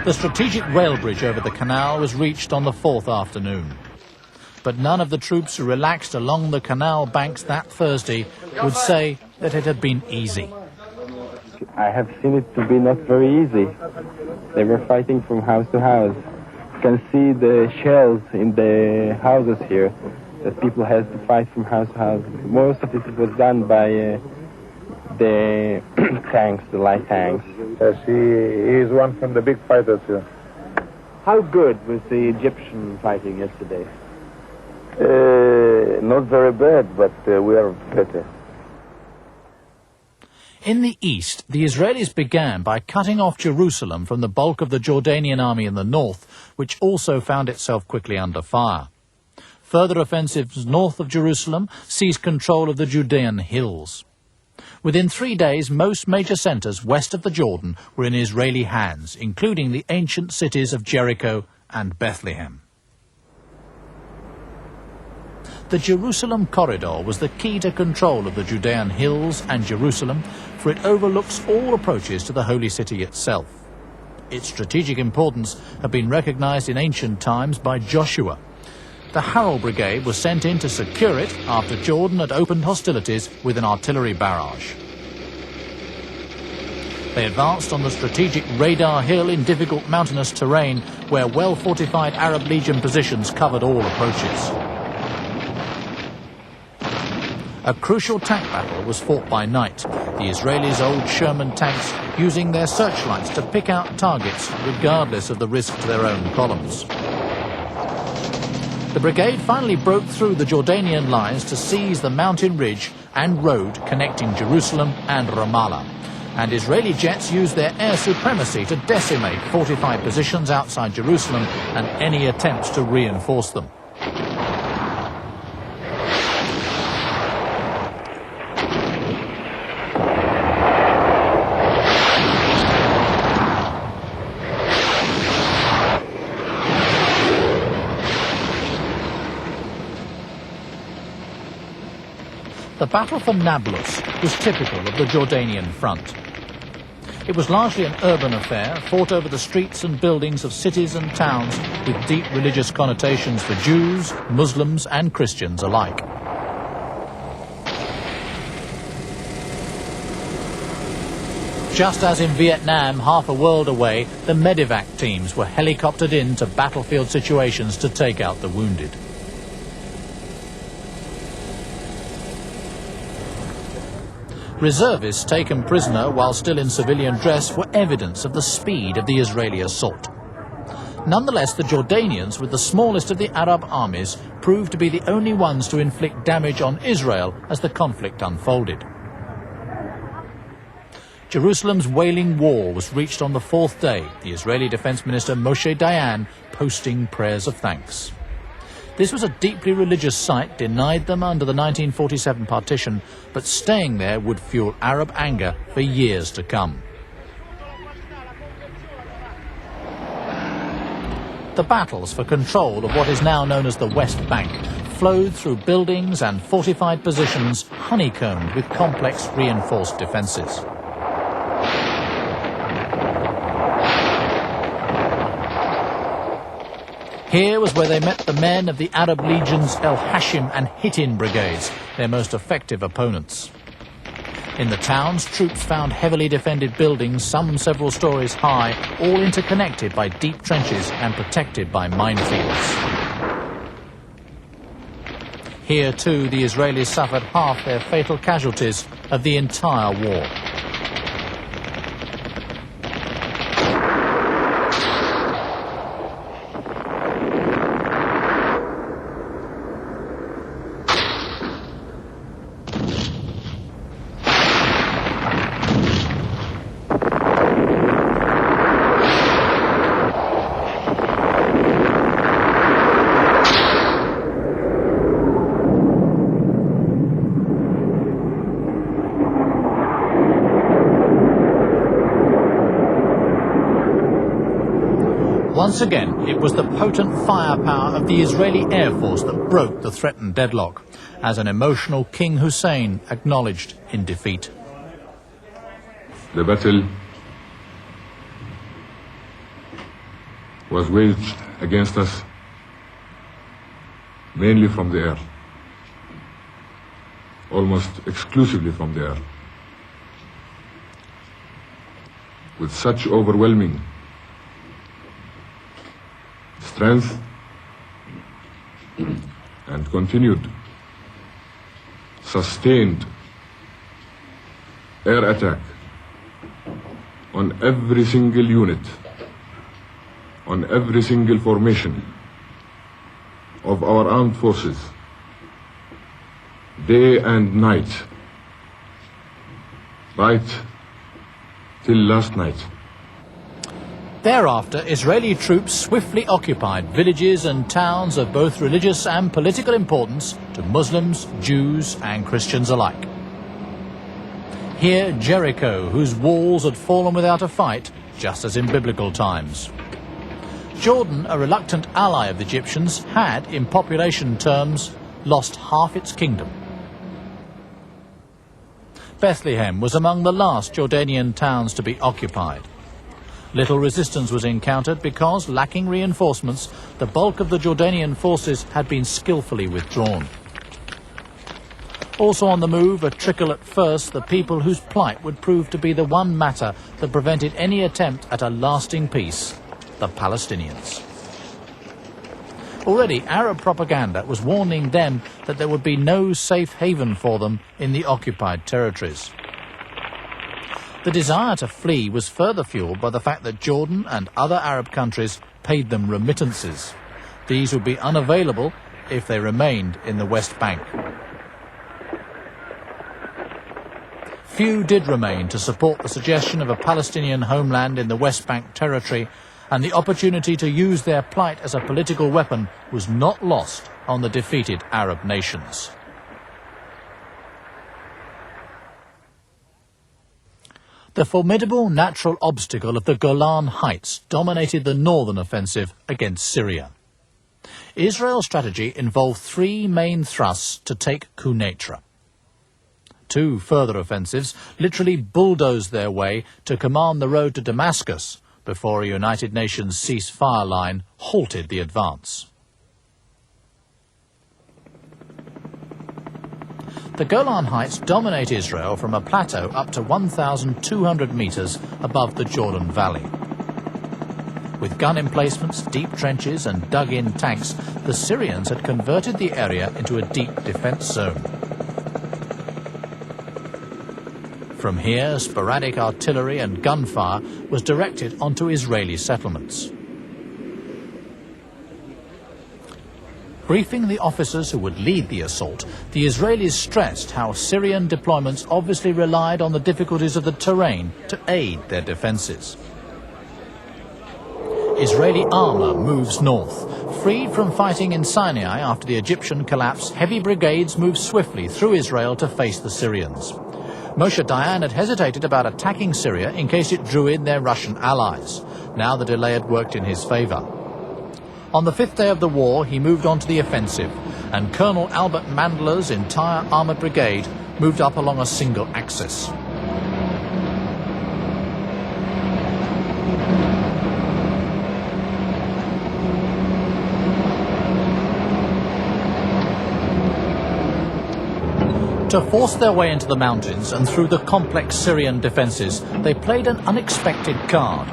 The strategic rail bridge over the canal was reached on the fourth afternoon. But none of the troops who relaxed along the canal banks that Thursday would say that it had been easy. I have seen it to be not very easy. They were fighting from house to house. You can see the shells in the houses here, that people had to fight from house to house. Most of it was done by the tanks, the light tanks. Yes, he is one from the big fighters here. How good was the Egyptian fighting yesterday? Not very bad, but we are better. In the east, the Israelis began by cutting off Jerusalem from the bulk of the Jordanian army in the north, which also found itself quickly under fire. Further offensives north of Jerusalem seized control of the Judean hills. Within 3 days, most major centres west of the Jordan were in Israeli hands, including the ancient cities of Jericho and Bethlehem. The Jerusalem corridor was the key to control of the Judean hills and Jerusalem, for it overlooks all approaches to the holy city itself. Its strategic importance had been recognized in ancient times by Joshua. The Harold Brigade was sent in to secure it after Jordan had opened hostilities with an artillery barrage. They advanced on the strategic Radar Hill in difficult mountainous terrain where well-fortified Arab Legion positions covered all approaches. A crucial tank battle was fought by night, the Israelis' old Sherman tanks using their searchlights to pick out targets regardless of the risk to their own columns. The brigade finally broke through the Jordanian lines to seize the mountain ridge and road connecting Jerusalem and Ramallah, and Israeli jets used their air supremacy to decimate fortified positions outside Jerusalem and any attempts to reinforce them. The battle for Nablus was typical of the Jordanian front. It was largely an urban affair, fought over the streets and buildings of cities and towns with deep religious connotations for Jews, Muslims and Christians alike. Just as in Vietnam, half a world away, the medevac teams were helicoptered into battlefield situations to take out the wounded. Reservists taken prisoner while still in civilian dress were evidence of the speed of the Israeli assault. Nonetheless, the Jordanians, with the smallest of the Arab armies, proved to be the only ones to inflict damage on Israel as the conflict unfolded. Jerusalem's Wailing Wall was reached on the fourth day, the Israeli Defense Minister Moshe Dayan posting prayers of thanks. This was a deeply religious site denied them under the 1947 partition, but staying there would fuel Arab anger for years to come. The battles for control of what is now known as the West Bank flowed through buildings and fortified positions honeycombed with complex reinforced defences. Here was where they met the men of the Arab Legion's El Hashim and Hittin brigades, their most effective opponents. In the towns, troops found heavily defended buildings, some several stories high, all interconnected by deep trenches and protected by minefields. Here, too, the Israelis suffered half their fatal casualties of the entire war. Once again, it was the potent firepower of the Israeli Air Force that broke the threatened deadlock, as an emotional King Hussein acknowledged in defeat. The battle was waged against us mainly from the air, almost exclusively from the air, with such overwhelming strength and continued sustained air attack on every single unit, on every single formation of our armed forces, day and night, right till last night. Thereafter, Israeli troops swiftly occupied villages and towns of both religious and political importance to Muslims, Jews and Christians alike. Here, Jericho, whose walls had fallen without a fight, just as in biblical times. Jordan, a reluctant ally of the Egyptians, had, in population terms, lost half its kingdom. Bethlehem was among the last Jordanian towns to be occupied. Little resistance was encountered because, lacking reinforcements, the bulk of the Jordanian forces had been skillfully withdrawn. Also on the move, a trickle at first, the people whose plight would prove to be the one matter that prevented any attempt at a lasting peace: the Palestinians. Already, Arab propaganda was warning them that there would be no safe haven for them in the occupied territories. The desire to flee was further fueled by the fact that Jordan and other Arab countries paid them remittances. These would be unavailable if they remained in the West Bank. Few did remain to support the suggestion of a Palestinian homeland in the West Bank territory, and the opportunity to use their plight as a political weapon was not lost on the defeated Arab nations. The formidable natural obstacle of the Golan Heights dominated the northern offensive against Syria. Israel's strategy involved three main thrusts to take Quneitra. Two further offensives literally bulldozed their way to command the road to Damascus before a United Nations ceasefire line halted the advance. The Golan Heights dominate Israel from a plateau up to 1,200 meters above the Jordan Valley. With gun emplacements, deep trenches and dug-in tanks, the Syrians had converted the area into a deep defense zone. From here, sporadic artillery and gunfire was directed onto Israeli settlements. Briefing the officers who would lead the assault, the Israelis stressed how Syrian deployments obviously relied on the difficulties of the terrain to aid their defences. Israeli armour moves north. Freed from fighting in Sinai after the Egyptian collapse, heavy brigades moved swiftly through Israel to face the Syrians. Moshe Dayan had hesitated about attacking Syria in case it drew in their Russian allies. Now the delay had worked in his favour. On the fifth day of the war, he moved on to the offensive, and Colonel Albert Mandler's entire armoured brigade moved up along a single axis. To force their way into the mountains and through the complex Syrian defences, they played an unexpected card.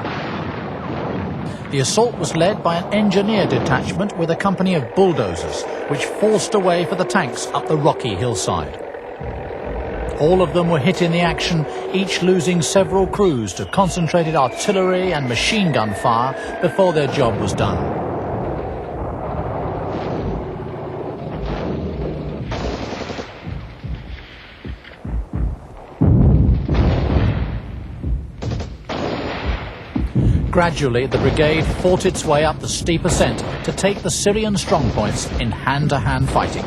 The assault was led by an engineer detachment with a company of bulldozers, which forced a way for the tanks up the rocky hillside. All of them were hit in the action, each losing several crews to concentrated artillery and machine gun fire before their job was done. Gradually, the brigade fought its way up the steep ascent to take the Syrian strongpoints in hand-to-hand fighting.